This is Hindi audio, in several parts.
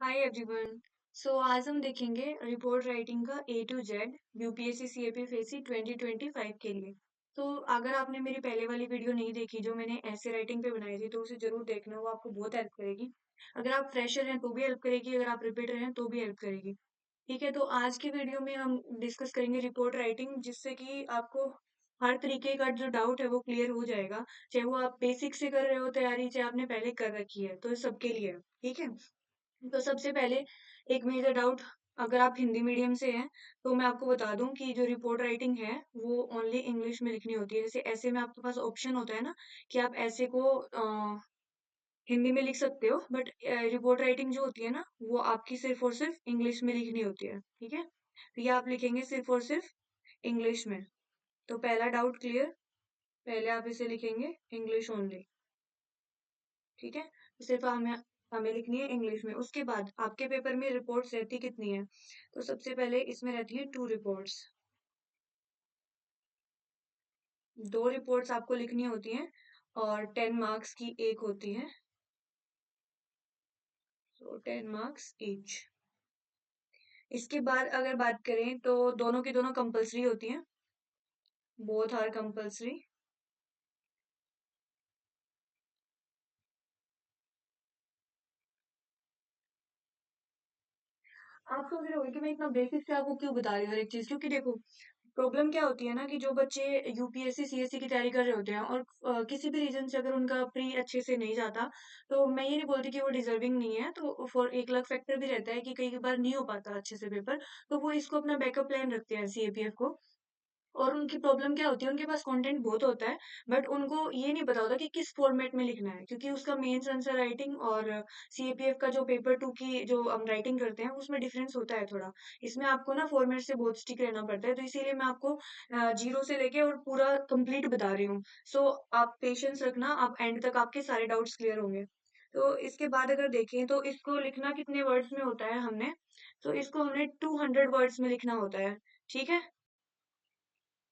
Hi everyone. आज हम देखेंगे रिपोर्ट राइटिंग का A to Z UPSC CAP facie 2025 के लिए। तो अगर आपने मेरी पहले वाली वीडियो नहीं देखी जो मैंने ऐसे राइटिंग पे बनाई थी तो उसे जरूर देखना, वो आपको बहुत हेल्प करेगी। अगर आप फ्रेशर हैं तो भी हेल्प करेगी, अगर आप रिपीटर हैं तो भी हेल्प करेगी। ठीक है, तो आज की वीडियो में हम डिस्कस करेंगे रिपोर्ट राइटिंग, जिससे कि आपको हर तरीके का जो डाउट है वो क्लियर हो जाएगा। चाहे वो आप बेसिक से कर रहे हो तैयारी, चाहे आपने पहले कर रखी है, तो सबके लिए है। ठीक है, तो सबसे पहले एक मेजर डाउट, अगर आप हिंदी मीडियम से हैं तो मैं आपको बता दूं कि जो रिपोर्ट राइटिंग है वो ओनली इंग्लिश में लिखनी होती है। जैसे ऐसे में आपके पास ऑप्शन होता है ना कि आप ऐसे को हिंदी में लिख सकते हो, बट रिपोर्ट राइटिंग जो होती है ना वो आपकी सिर्फ और सिर्फ इंग्लिश में लिखनी होती है। ठीक है, तो ये आप लिखेंगे सिर्फ और सिर्फ इंग्लिश में। तो पहला डाउट क्लियर, पहले आप इसे लिखेंगे इंग्लिश ओनली। ठीक है, तो सिर्फ हमें हमें लिखनी है इंग्लिश में। उसके बाद आपके पेपर में रिपोर्ट्स रहती कितनी है, तो सबसे पहले इसमें रहती है 2 रिपोर्ट्स। 2 रिपोर्ट्स आपको लिखनी होती हैं और 10 मार्क्स की एक होती है। तो 10 मार्क्स ईच। इसके बाद अगर बात करें तो दोनों की दोनों कंपलसरी होती हैं, बोथ आर कंपलसरी। आप सोच रहे होंगे कि मैं इतना बेसिक से आपको क्यों बता रही हूँ हर एक चीज, क्योंकि देखो प्रॉब्लम क्या होती है ना कि जो बच्चे यूपीएससी सीएससी की तैयारी कर रहे होते हैं और किसी भी रीजन से अगर उनका प्री अच्छे से नहीं जाता, तो मैं ये नहीं बोलती कि वो डिजर्विंग नहीं है। तो फॉर एक लाख फैक्टर भी रहता है कि कई बार नहीं हो पाता अच्छे से पेपर, तो वो इसको अपना बैकअप प्लान रखते हैं सीएपीएफ को। और उनकी प्रॉब्लम क्या होती है, उनके पास कंटेंट बहुत होता है बट उनको ये नहीं पता होता कि किस फॉर्मेट में लिखना है, क्योंकि उसका मेंस आंसर राइटिंग और सीएपीएफ का जो पेपर 2 की जो हम राइटिंग करते हैं उसमें डिफरेंस होता है थोड़ा। इसमें आपको ना फॉर्मेट से बहुत स्टिक रहना पड़ता है, तो इसीलिए मैं आपको जीरो से लेके और पूरा कंप्लीट बता रही हूँ। आप पेशेंस रखना, आप एंड तक आपके सारे डाउट्स क्लियर होंगे। तो इसके बाद अगर देखें तो इसको लिखना कितने वर्ड्स में होता है हमने, तो इसको हमने 200 वर्ड्स में लिखना होता है। ठीक है,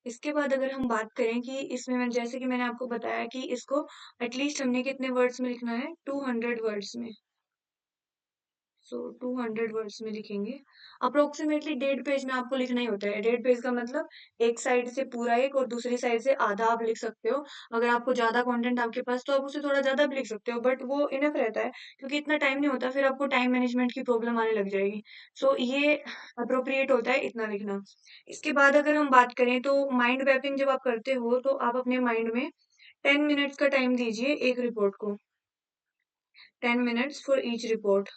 इसके बाद अगर हम बात करें कि इसमें मैं जैसे कि मैंने आपको बताया कि इसको एटलीस्ट हमने कितने वर्ड्स में लिखना है, 200 वर्ड्स में। 200 वर्ड्स में लिखेंगे। अप्रोक्सीमेटली 1.5 पेज में आपको लिखना ही होता है। 1.5 पेज का मतलब एक साइड से पूरा एक और दूसरी साइड से आधा आप लिख सकते हो। अगर आपको ज्यादा कंटेंट आपके पास तो आप उसे थोड़ा ज्यादा भी लिख सकते हो, बट वो इनफ रहता है क्योंकि इतना टाइम नहीं होता, फिर आपको टाइम मैनेजमेंट की प्रॉब्लम आने लग जाएगी। ये अप्रोप्रिएट होता है इतना लिखना। इसके बाद अगर हम बात करें तो माइंड मैपिंग जब आप करते हो तो आप अपने माइंड में 10 मिनट्स का टाइम दीजिए एक रिपोर्ट को। 10 मिनट्स फॉर ईच रिपोर्ट,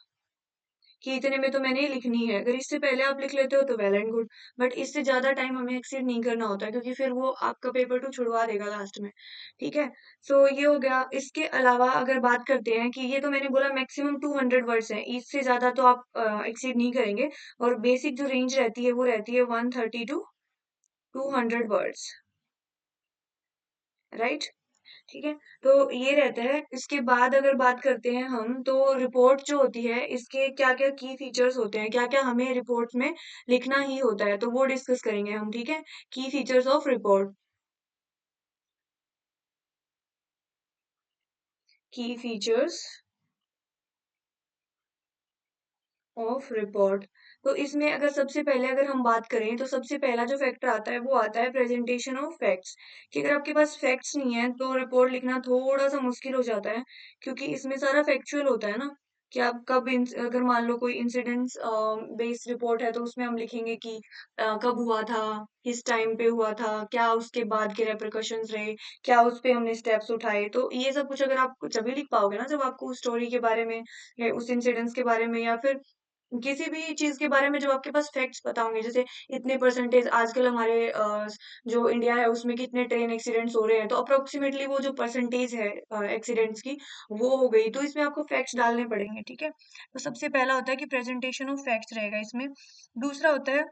कि इतने में तो मैंने लिखनी है। अगर इससे पहले आप लिख लेते हो तो वेल एंड गुड, बट इससे ज्यादा टाइम हमें एक्सीड नहीं करना होता क्योंकि फिर वो आपका पेपर 2 छुड़वा देगा लास्ट में। ठीक है, ये हो गया। इसके अलावा अगर बात करते हैं कि ये तो मैंने बोला मैक्सिमम 200 वर्ड्स हैं, इससे ज्यादा तो आप एक्सीड नहीं करेंगे। और बेसिक जो रेंज रहती है वो रहती है 130 to 200 वर्ड्स, राइट। ठीक है, तो ये रहता है। इसके बाद अगर बात करते हैं हम तो रिपोर्ट जो होती है इसके क्या क्या की फीचर्स होते हैं, क्या क्या हमें रिपोर्ट में लिखना ही होता है, तो वो डिस्कस करेंगे हम। ठीक है, की फीचर्स ऑफ रिपोर्ट। की फीचर्स ऑफ रिपोर्ट। तो इसमें अगर सबसे पहले अगर हम बात करें तो सबसे पहला जो फैक्टर आता है वो आता है प्रेजेंटेशन ऑफ फैक्ट्स। कि अगर आपके पास फैक्ट्स नहीं है तो रिपोर्ट लिखना थोड़ा सा मुश्किल हो जाता है, क्योंकि इसमें सारा फैक्चुअल होता है ना। कि आप कब अगर मान लो कोई इंसिडेंट्स बेस्ड रिपोर्ट है तो उसमें हम लिखेंगे कि कब हुआ था, किस टाइम पे हुआ था, क्या उसके बाद के रेperकशंस रहे, क्या उस पे हमने स्टेप्स उठाए। तो ये सब कुछ अगर आप जब भी लिख पाओगे ना, जब आपको उस स्टोरी के बारे में या उस इंसिडेंट्स के बारे में या फिर किसी भी चीज के बारे में जब आपके पास फैक्ट्स पता होंगे। जैसे इतने परसेंटेज आजकल हमारे जो इंडिया है उसमें कितने ट्रेन एक्सीडेंट्स हो रहे हैं, तो अप्रोक्सीमेटली वो जो परसेंटेज है एक्सीडेंट्स की वो हो गई, तो इसमें आपको फैक्ट्स डालने पड़ेंगे। ठीक है, तो सबसे पहला होता है कि प्रेजेंटेशन ऑफ फैक्ट्स रहेगा इसमें। दूसरा होता है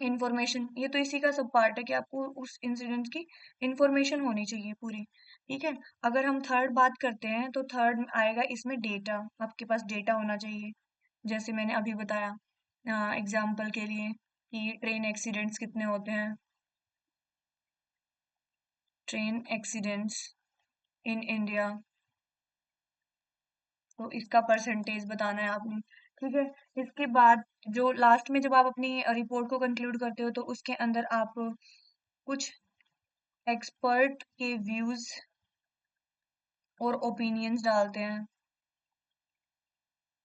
इंफॉर्मेशन, ये तो इसी का सब पार्ट है कि आपको उस इंसिडेंट की इंफॉर्मेशन होनी चाहिए पूरी। ठीक है, अगर हम थर्ड बात करते हैं तो थर्ड आएगा इसमें डेटा, आपके पास डेटा होना चाहिए। जैसे मैंने अभी बताया एग्जाम्पल के लिए कि ट्रेन एक्सीडेंट्स कितने होते हैं, ट्रेन एक्सीडेंट्स इन इंडिया, तो इसका परसेंटेज बताना है आपने। ठीक है। इसके बाद जो लास्ट में जब आप अपनी रिपोर्ट को कंक्लूड करते हो तो उसके अंदर आप कुछ एक्सपर्ट के व्यूज और ओपिनियंस डालते हैं।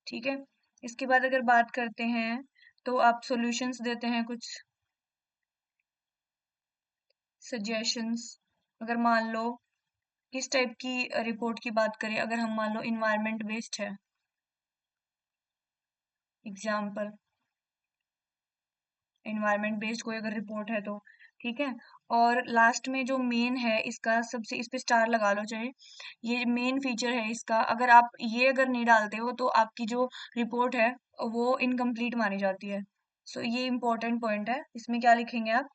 ठीक है। इसके बाद अगर बात करते हैं तो आप सॉल्यूशंस देते हैं, कुछ सजेशंस। अगर मान लो किस टाइप की रिपोर्ट की बात करें, अगर हम मान लो इन्वायरमेंट बेस्ड है एग्जाम्पल, इन्वायरमेंट बेस्ड कोई अगर रिपोर्ट है तो ठीक है। और लास्ट में जो मेन है इसका, सबसे इस पे स्टार लगा लो चाहे, ये मेन फीचर है इसका। अगर आप ये अगर नहीं डालते हो तो आपकी जो रिपोर्ट है वो इनकम्प्लीट मानी जाती है। सो ये इम्पोर्टेंट पॉइंट है। इसमें क्या लिखेंगे आप?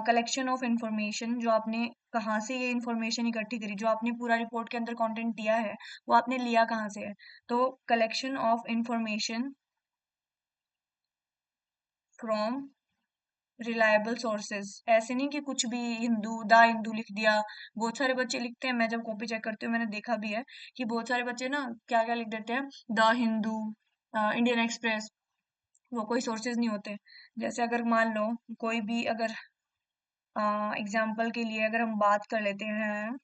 कलेक्शन ऑफ इंफॉर्मेशन, जो आपने कहाँ से ये इंफॉर्मेशन इकट्ठी करी, जो आपने पूरा रिपोर्ट के अंदर कंटेंट दिया है वो आपने लिया कहाँ से है। तो collection of information from reliable sources. ऐसे नहीं कि कुछ भी हिंदू द हिंदू लिख दिया। बहुत सारे बच्चे लिखते हैं, मैं जब कॉपी चेक करती हूँ मैंने देखा भी है कि बहुत सारे बच्चे ना क्या क्या लिख देते हैं, द हिंदू, इंडियन एक्सप्रेस। वो कोई सोर्सेज नहीं होते। जैसे अगर मान लो कोई भी अगर एग्जाम्पल के लिए अगर हम बात कर लेते हैं,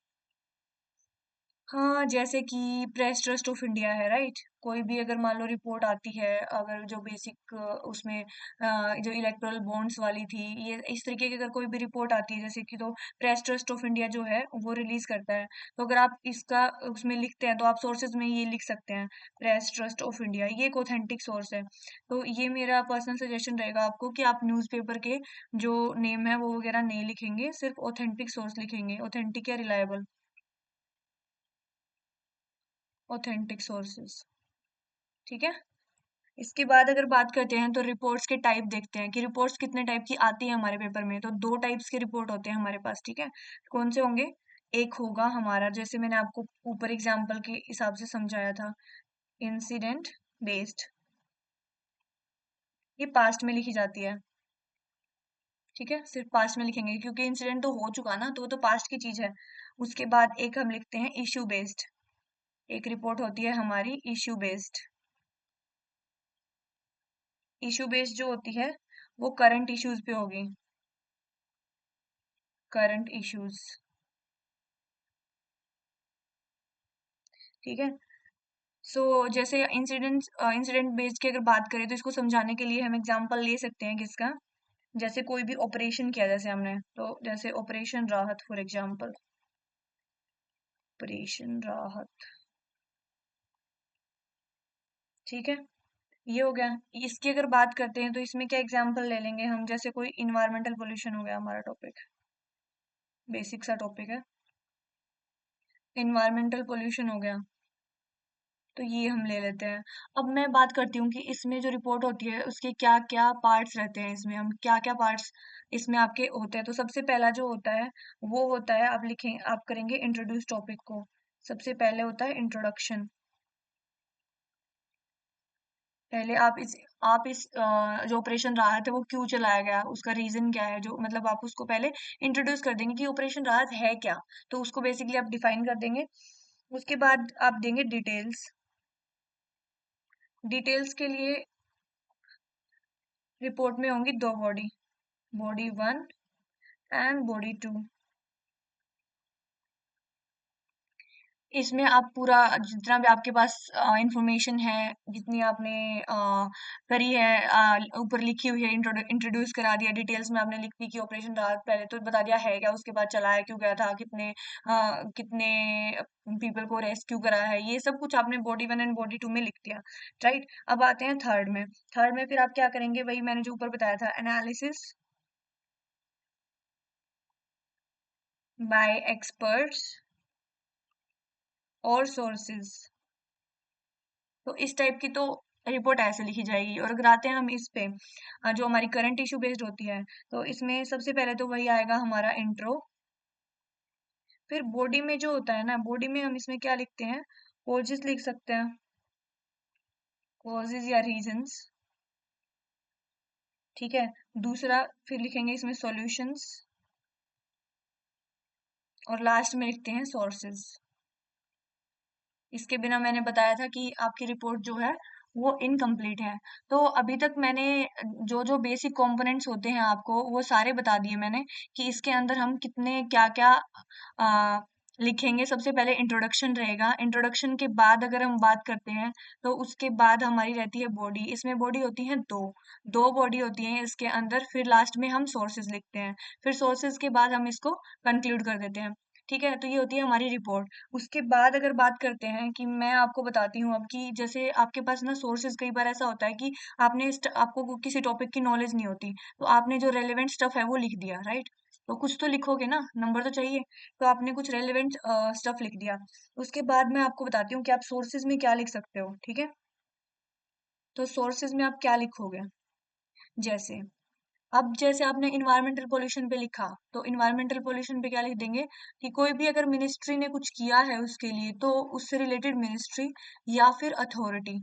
हाँ, जैसे कि प्रेस ट्रस्ट ऑफ इंडिया है, राइट। कोई भी अगर मान लो रिपोर्ट आती है, अगर जो बेसिक उसमें जो इलेक्टोरल बॉन्ड्स वाली थी, ये इस तरीके की अगर कोई भी रिपोर्ट आती है जैसे कि, तो प्रेस ट्रस्ट ऑफ इंडिया जो है वो रिलीज करता है। तो अगर आप इसका उसमें लिखते हैं तो आप सोर्सेज में ये लिख सकते हैं, प्रेस ट्रस्ट ऑफ इंडिया, ये एक ऑथेंटिक सोर्स है। तो ये मेरा पर्सनल सजेशन रहेगा आपको कि आप न्यूज़पेपर के जो नेम है वो वगैरह नहीं लिखेंगे, सिर्फ ऑथेंटिक सोर्स लिखेंगे, ऑथेंटिक या रिलायबल, ऑथेंटिक सोर्सेज। ठीक है। इसके बाद अगर बात करते हैं तो रिपोर्ट्स के टाइप देखते हैं कि रिपोर्ट्स कितने टाइप की आती है हमारे पेपर में। तो दो टाइप्स के रिपोर्ट होते हैं हमारे पास, ठीक है। कौन से होंगे? एक होगा हमारा, जैसे मैंने आपको ऊपर एग्जाम्पल के हिसाब से समझाया था, इंसिडेंट बेस्ड। ये पास्ट में लिखी जाती है, ठीक है, सिर्फ पास्ट में लिखेंगे क्योंकि इंसिडेंट तो हो चुका ना, तो वो तो पास्ट की चीज है। उसके बाद एक हम लिखते हैं इश्यू बेस्ड। एक रिपोर्ट होती है हमारी इश्यू बेस्ड। इशू बेस्ड जो होती है वो करंट इश्यूज पे होगी, करंट इश्यूज। ठीक है। सो जैसे इंसिडेंट बेस्ड की अगर बात करें तो इसको समझाने के लिए हम एग्जांपल ले सकते हैं किसका? जैसे कोई भी ऑपरेशन किया जैसे हमने, तो जैसे ऑपरेशन राहत फॉर एग्जांपल, ऑपरेशन राहत। ठीक है। ये हो गया। इसकी अगर बात करते हैं तो इसमें क्या एग्जांपल ले लेंगे हम? जैसे कोई इन्वायरमेंटल पोल्यूशन हो गया हमारा टॉपिक, बेसिक सा टॉपिक है, इन्वायरमेंटल पोल्यूशन हो गया, तो ये हम ले लेते हैं। अब मैं बात करती हूँ कि इसमें जो रिपोर्ट होती है उसके क्या क्या पार्ट्स रहते हैं, इसमें हम क्या क्या पार्ट्स इसमें आपके होते हैं। तो सबसे पहला जो होता है वो होता है, आप लिखें, आप करेंगे इंट्रोड्यूस टॉपिक को। सबसे पहले होता है इंट्रोडक्शन। पहले जो ऑपरेशन राहत है वो क्यों चलाया गया, उसका रीजन क्या है, जो मतलब आप उसको पहले इंट्रोड्यूस कर देंगे कि ऑपरेशन राहत है क्या। तो उसको बेसिकली आप डिफाइन कर देंगे। उसके बाद आप देंगे डिटेल्स। डिटेल्स के लिए रिपोर्ट में होंगी दो body, body one and body two. इसमें आप पूरा जितना भी आपके पास इंफॉर्मेशन है, जितनी आपने करी है, ऊपर लिखी हुई है, इंट्रोड्यूस करा दिया, डिटेल्स में आपने लिख दी कि ऑपरेशन राहत पहले तो बता दिया है क्या, उसके बाद चलाया क्यों गया था, कितने पीपल को रेस्क्यू करा है, ये सब कुछ आपने body one and body two में लिख दिया, राइट। अब आते हैं थर्ड में। थर्ड में फिर आप क्या करेंगे? वही मैंने जो ऊपर बताया था, एनालिसिस बाय एक्सपर्ट्स और सोर्सेज। तो इस टाइप की तो रिपोर्ट ऐसे लिखी जाएगी। और अगर आते हैं हम इस पे, जो हमारी करंट इशू बेस्ड होती है, तो इसमें सबसे पहले तो वही आएगा हमारा इंट्रो। फिर बॉडी में जो होता है ना, बॉडी में हम इसमें क्या लिखते हैं? कॉजेस लिख सकते हैं, कॉजेस या रीजंस। ठीक है। दूसरा फिर लिखेंगे इसमें सॉल्यूशंस, और लास्ट में लिखते हैं सोर्सेज। इसके बिना मैंने बताया था कि आपकी रिपोर्ट जो है वो इनकम्प्लीट है। तो अभी तक मैंने जो जो बेसिक कंपोनेंट्स होते हैं आपको वो सारे बता दिए मैंने कि इसके अंदर हम कितने क्या क्या लिखेंगे। सबसे पहले इंट्रोडक्शन रहेगा। इंट्रोडक्शन के बाद अगर हम बात करते हैं तो उसके बाद हमारी रहती है बॉडी। इसमें बॉडी होती है दो बॉडी होती है इसके अंदर। फिर लास्ट में हम सोर्सेज लिखते हैं। फिर सोर्सेज के बाद हम इसको कंक्लूड कर देते हैं। ठीक है, तो ये होती है हमारी रिपोर्ट। उसके बाद अगर बात करते हैं कि मैं आपको बताती हूँ अब कि जैसे आपके पास ना सोर्सेज, कई बार ऐसा होता है कि आपको किसी टॉपिक की नॉलेज नहीं होती, तो आपने जो रेलेवेंट स्टफ है वो लिख दिया, राइट? तो कुछ तो लिखोगे ना, नंबर तो चाहिए। तो आपने कुछ रेलेवेंट स्टफ लिख दिया। उसके बाद मैं आपको बताती हूँ कि आप सोर्सेज में क्या लिख सकते हो। ठीक है, तो सोर्सेज में आप क्या लिखोगे? जैसे अब जैसे आपने इन्वायरमेंटल पोल्यूशन पे लिखा, तो इन्वायरमेंटल पोल्यूशन पे क्या लिख देंगे कि कोई भी अगर मिनिस्ट्री ने कुछ किया है उसके लिए, तो उससे रिलेटेड मिनिस्ट्री या फिर अथॉरिटी,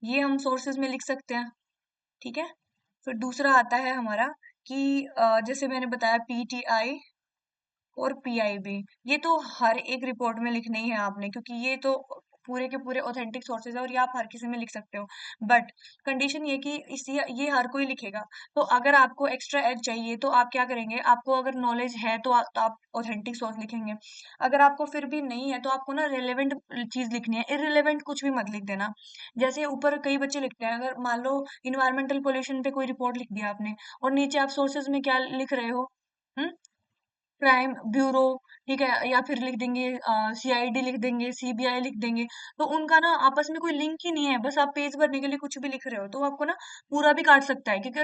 ये हम सोर्सेज में लिख सकते हैं। ठीक है, फिर दूसरा आता है हमारा कि जैसे मैंने बताया पीटीआई और पीआईबी, ये तो हर एक रिपोर्ट में लिखने ही है आपने, क्योंकि ये तो पूरे के पूरे ऑथेंटिक सोर्सेज है और ये आप हर किसी में लिख सकते हो। बट कंडीशन ये कि इस ये हर कोई लिखेगा। तो अगर आपको एक्स्ट्रा एज चाहिए तो आप क्या करेंगे, आपको अगर नॉलेज है तो आप ऑथेंटिक सोर्स लिखेंगे। अगर आपको फिर भी नहीं है तो आपको ना रिलेवेंट चीज लिखनी है, इररिलेवेंट कुछ भी मत लिख देना। जैसे ऊपर कई बच्चे लिखते हैं, अगर मान लो इन्वायरमेंटल पोल्यूशन पे कोई रिपोर्ट लिख दिया आपने और नीचे आप सोर्सेज में क्या लिख रहे हो, क्राइम ब्यूरो, ठीक है, या फिर लिख देंगे सीआईडी, लिख देंगे सीबीआई, लिख देंगे। तो उनका ना आपस में कोई लिंक ही नहीं है, बस आप पेज भरने के लिए कुछ भी लिख रहे हो, तो वो आपको ना पूरा भी काट सकता है। क्योंकि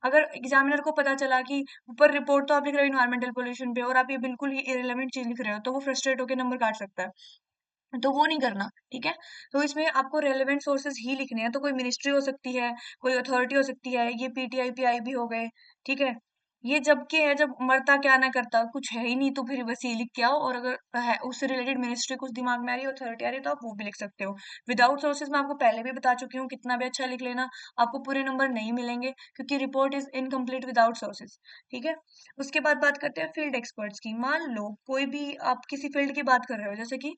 अगर एग्जामिनर को पता चला कि ऊपर रिपोर्ट तो आप लिख रहे हो इन्वायरमेंटल पोल्यूशन पे और आप ये बिल्कुल ही इरेलीवेंट चीज लिख रहे हो, तो वो फ्रस्ट्रेट होकर नंबर काट सकता है। तो वो नहीं करना, ठीक है। तो इसमें आपको रेलेवेंट सोर्सेज ही लिखने हैं। तो कोई मिनिस्ट्री हो सकती है, कोई अथॉरिटी हो सकती है, ये पीटीआई पीआईबी हो गए, ठीक है। ये जब के है, जब मरता क्या ना करता, कुछ है ही नहीं, तो फिर बस ये लिख के आओ। और अगर है उससे रिलेटेड मिनिस्ट्री कुछ दिमाग में आ रही है, अथॉरिटी आ रही है, तो आप वो भी लिख सकते हो। विदाउट सोर्सेज मैं आपको पहले भी बता चुकी हूँ, कितना भी अच्छा लिख लेना, आपको पूरे नंबर नहीं मिलेंगे, क्योंकि report is incomplete without sources. ठीक है, उसके बाद बात करते हैं फील्ड एक्सपर्ट्स की। मान लो कोई भी आप किसी फील्ड की बात कर रहे हो, जैसे कि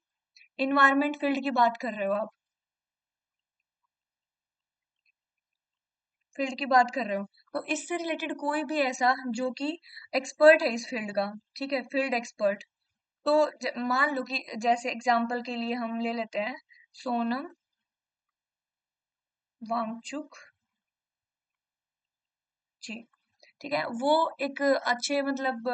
इन्वायरमेंट फील्ड की बात कर रहे हो, आप फील्ड की बात कर रहे हो, तो इससे रिलेटेड कोई भी ऐसा जो कि एक्सपर्ट है इस फील्ड का, ठीक है, फील्ड एक्सपर्ट। तो मान लो कि जैसे एग्जांपल के लिए हम ले लेते हैं सोनम वांगचुक जी। ठीक है, वो एक अच्छे मतलब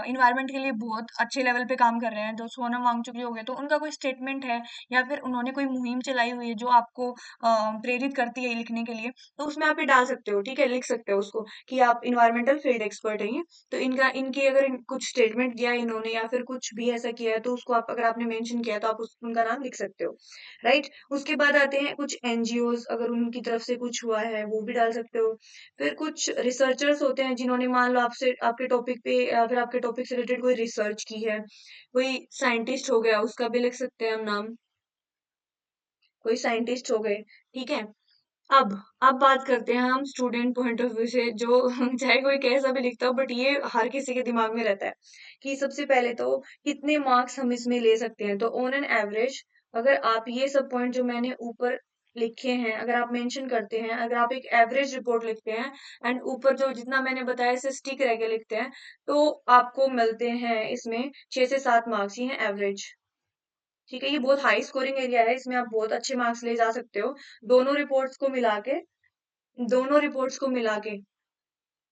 इन्वायरमेंट के लिए बहुत अच्छे लेवल पे काम कर रहे हैं। जो सोनम वांगचुक जी हो गए, तो उनका कोई स्टेटमेंट है या फिर उन्होंने कोई मुहिम चलाई हुई है जो आपको प्रेरित करती है ये लिखने के लिए, तो उसमें आप ये डाल सकते हो। ठीक है, लिख सकते हो उसको कि आप इन्वायरमेंटल फील्ड एक्सपर्ट हैं ये। तो इनका इनकी अगर कुछ स्टेटमेंट दिया है इन्होंने या फिर कुछ भी ऐसा किया है, तो उसको आप अगर आपने मेंशन किया तो आप उनका नाम लिख सकते हो, राइट। उसके बाद आते हैं कुछ एनजीओज, अगर उनकी तरफ से कुछ हुआ है वो भी डाल सकते हो। फिर कुछ रिसर्चर्स होते हैं जिन्होंने मान लो आपसे आपके टॉपिक पे या फिर आपके टॉपिक से रिलेटेड कोई रिसर्च की है। कोई साइंटिस्ट हो गया, उसका भी लिख सकते हैं हम नाम, कोई साइंटिस्ट हो गए। ठीक है, अब अब बात करते हैं हम स्टूडेंट पॉइंट ऑफ व्यू से, जो चाहे कोई कैसा भी लिखता हो, बट ये हर किसी के दिमाग में रहता है कि सबसे पहले तो कितने मार्क्स हम इसमें ले सकते हैं। तो ऑन एन एवरेज, अगर आप ये सब पॉइंट जो मैंने ऊपर लिखे हैं अगर आप मेंशन करते हैं, अगर आप एक एवरेज रिपोर्ट लिखते हैं एंड ऊपर जो जितना मैंने बताया इसे स्टिक रह के लिखते हैं, तो आपको मिलते हैं इसमें 6 से 7 मार्क्स। ये है एवरेज। ठीक है, ये बहुत हाई स्कोरिंग एरिया है, इसमें आप बहुत अच्छे मार्क्स ले जा सकते हो। दोनों रिपोर्ट्स को मिला के, दोनों रिपोर्ट्स को मिला के,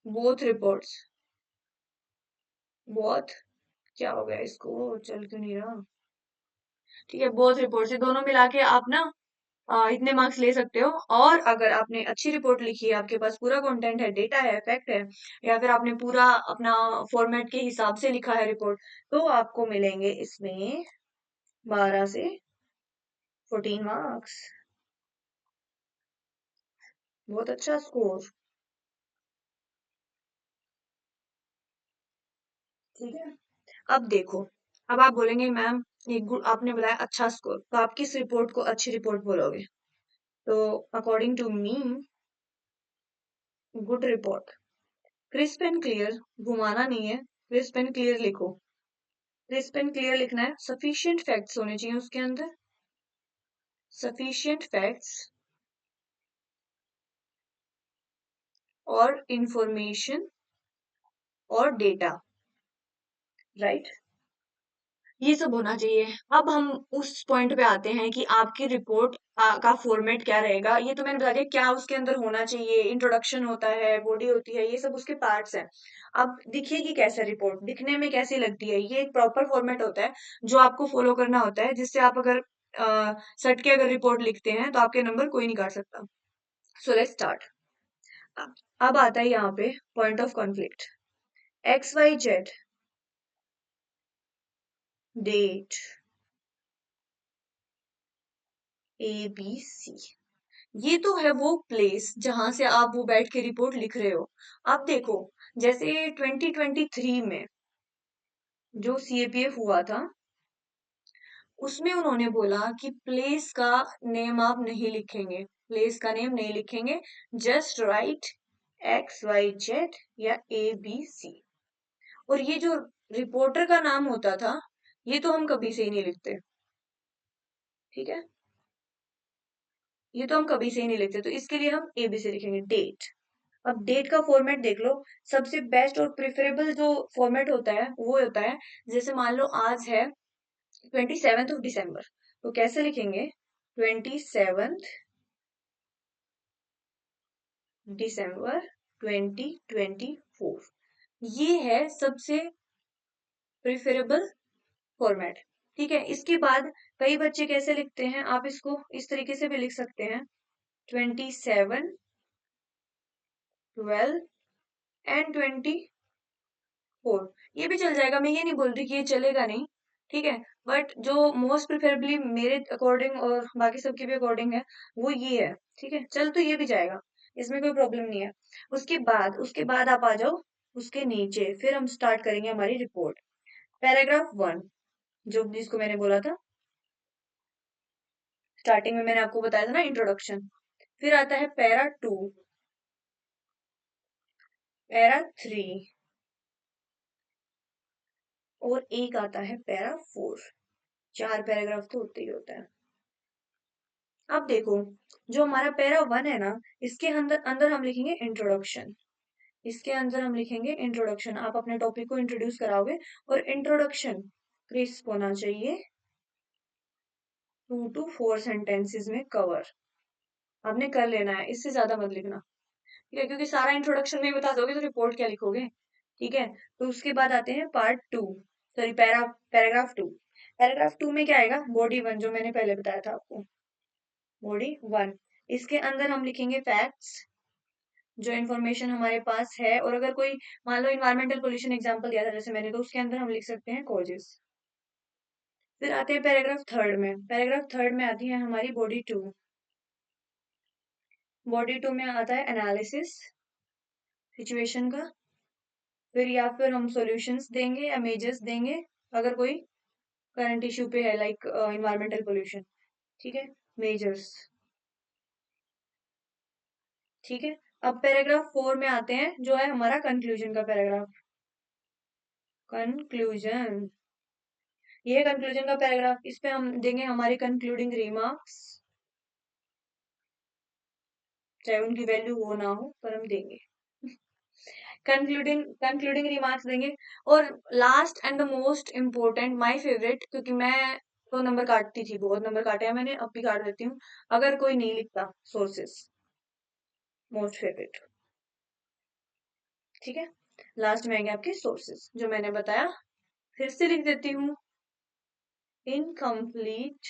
बोथ रिपोर्ट्स, बहुत, क्या हो गया इसको, चल क्यों नहीं रहा। ठीक है, बोथ रिपोर्ट्स, ये दोनों मिला के आप ना इतने मार्क्स ले सकते हो। और अगर आपने अच्छी रिपोर्ट लिखी है, आपके पास पूरा कंटेंट है, डेटा है, फैक्ट है, या फिर आपने पूरा अपना फॉर्मेट के हिसाब से लिखा है रिपोर्ट, तो आपको मिलेंगे इसमें 12 से 14 मार्क्स। बहुत अच्छा स्कोर। ठीक है, अब देखो, अब आप बोलेंगे मैम ये आपने बताया अच्छा स्कोर, तो आप किस रिपोर्ट को अच्छी रिपोर्ट बोलोगे? तो according to me, good report, crisp and clear, घुमाना नहीं है, क्रिस्प एंड क्लियर लिखो। क्रिस्प एंड क्लियर लिखना है, सफिशिएंट फैक्ट्स होने चाहिए उसके अंदर, सफिशिएंट फैक्ट्स, और इंफॉर्मेशन और डेटा, राइट। ये सब होना चाहिए। अब हम उस पॉइंट पे आते हैं कि आपकी रिपोर्ट का फॉर्मेट क्या रहेगा। ये तो मैंने बता दिया क्या उसके अंदर होना चाहिए। इंट्रोडक्शन होता है, बॉडी होती है, ये सब उसके पार्ट्स हैं। अब दिखेगी कैसे रिपोर्ट, दिखने में कैसी लगती है, ये एक प्रॉपर फॉर्मेट होता है जो आपको फॉलो करना होता है, जिससे आप अगर सट के अगर रिपोर्ट लिखते हैं तो आपके नंबर कोई नहीं काट सकता। So let's start. अब आता है यहाँ पे point of conflict. XYZ date ABC, ये तो है वो प्लेस जहां से आप वो बैठ के रिपोर्ट लिख रहे हो। आप देखो, जैसे 2023 में जो CAPF हुआ था, उसमें उन्होंने बोला कि प्लेस का नेम आप नहीं लिखेंगे, प्लेस का नेम नहीं लिखेंगे, जस्ट राइट XYZ या ABC। और ये जो रिपोर्टर का नाम होता था, ये तो हम कभी से ही नहीं लिखते, ठीक है, ये तो हम कभी से ही नहीं लिखते, तो इसके लिए हम ABC लिखेंगे, डेट। अब डेट का फॉर्मेट देख लो। सबसे बेस्ट और प्रिफरेबल जो फॉर्मेट होता है वो होता है, जैसे मान लो आज है 27 दिसंबर, तो कैसे लिखेंगे, 27 दिसंबर 2024। ये है सबसे प्रिफरेबल फॉर्मेट, ठीक है। इसके बाद कई बच्चे कैसे लिखते हैं, आप इसको इस तरीके से भी लिख सकते हैं, 27 12 एंड 24, ये भी चल जाएगा। मैं ये नहीं बोल रही कि ये चलेगा नहीं, ठीक है, बट जो मोस्ट प्रिफरेबली मेरे अकॉर्डिंग और बाकी सबके भी अकॉर्डिंग है, वो ये है, ठीक है। चल तो ये भी जाएगा, इसमें कोई प्रॉब्लम नहीं है। उसके बाद आप आ जाओ उसके नीचे, फिर हम स्टार्ट करेंगे हमारी रिपोर्ट। पैराग्राफ 1, जो जिसको मैंने बोला था स्टार्टिंग में, मैंने आपको बताया था ना, इंट्रोडक्शन। फिर आता है पैरा 2, पैरा 3, और एक आता है पैरा 4। 4 पैराग्राफ तो होते ही होता है। अब देखो, जो हमारा पैरा 1 है ना, इसके अंदर अंदर हम लिखेंगे इंट्रोडक्शन। इसके अंदर हम लिखेंगे इंट्रोडक्शन, आप अपने टॉपिक को इंट्रोड्यूस कराओगे, और इंट्रोडक्शन क्रिस्प होना चाहिए, 2 to 4 सेंटेंसेस में कवर आपने कर लेना है, इससे ज्यादा मत लिखना, ठीक है, क्योंकि सारा इंट्रोडक्शन में ही बता दोगे तो रिपोर्ट क्या लिखोगे, ठीक है। तो उसके बाद आते हैं पार्ट 2, सॉरी पैराग्राफ 2। पैराग्राफ 2 में क्या आएगा, बॉडी 1, जो मैंने पहले बताया था आपको, बॉडी 1। इसके अंदर हम लिखेंगे फैक्ट्स, जो इन्फॉर्मेशन हमारे पास है, और अगर कोई मान लो इन्वायरमेंटल पोल्यूशन एग्जांपल दिया था जैसे मैंने, तो उसके अंदर हम लिख सकते हैं कॉजेस। फिर आते हैं पैराग्राफ 3 में। पैराग्राफ 3 में आती है हमारी बॉडी 2। बॉडी 2 में आता है एनालिसिस सिचुएशन का, फिर या फिर हम सॉल्यूशंस देंगे या मेजर्स देंगे, अगर कोई करंट इश्यू पे है, लाइक इन्वायरमेंटल पोल्यूशन, ठीक है, मेजर्स, ठीक है। अब पैराग्राफ 4 में आते हैं, जो है हमारा कंक्लूजन का पैराग्राफ, कंक्लूजन। ये कंक्लूजन का पैराग्राफ, इस पे हम देंगे हमारी कंक्लूडिंग रिमार्क्स, चाहे उनकी वैल्यू हो ना हो, पर हम देंगे कंक्लूडिंग रिमार्क्स देंगे। और last and the most important, my favourite, क्योंकि मैं तो नंबर काटती थी, बहुत नंबर काटे हैं मैंने, अब भी काट देती हूँ अगर कोई नहीं लिखता, सोर्सेस, मोस्ट फेवरेट, ठीक है। लास्ट में आएंगे आपके सोर्सेस, जो मैंने बताया, फिर से लिख देती हूँ, incomplete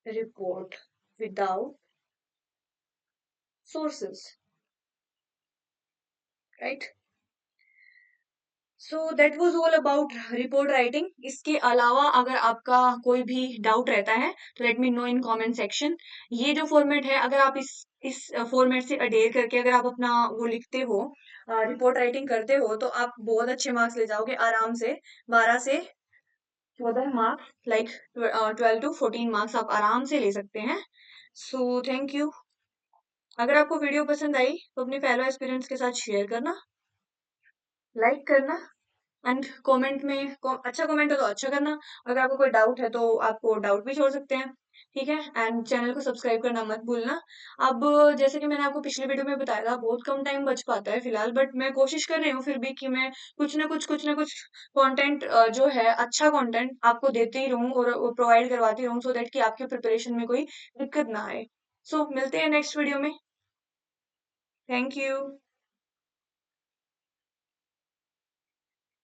report without sources, right. So that was all about report writing. इसके अलावा अगर आपका कोई भी डाउट रहता है तो let me know in comment section. ये जो फॉर्मेट है, अगर आप इस फॉर्मेट से अडेयर करके अगर आप अपना वो लिखते हो, रिपोर्ट राइटिंग करते हो, तो आप बहुत अच्छे मार्क्स ले जाओगे आराम से। 12 से 14 मार्क्स, लाइक 12 to 14 मार्क्स आप आराम से ले सकते हैं। So thank you. अगर आपको वीडियो पसंद आई तो अपने फेलो एस्पिरेंट्स के साथ शेयर करना, लाइक करना, एंड कमेंट में अच्छा कमेंट हो तो अच्छा करना। अगर आपको कोई डाउट है तो आपको डाउट भी छोड़ सकते हैं। ठीक है? एंड चैनल को सब्सक्राइब करना मत भूलना। अब जैसे कि मैंने आपको पिछले वीडियो में बताया था, बहुत कम टाइम बच पाता है फिलहाल, बट मैं कोशिश कर रही हूँ फिर भी कि मैं कुछ ना कुछ कंटेंट जो है अच्छा कंटेंट आपको देती ही रहूँ और प्रोवाइड करवाती रहूँ, सो दैट कि आपके प्रिपरेशन में कोई दिक्कत ना आए। सो मिलते हैं नेक्स्ट वीडियो में। Thank you.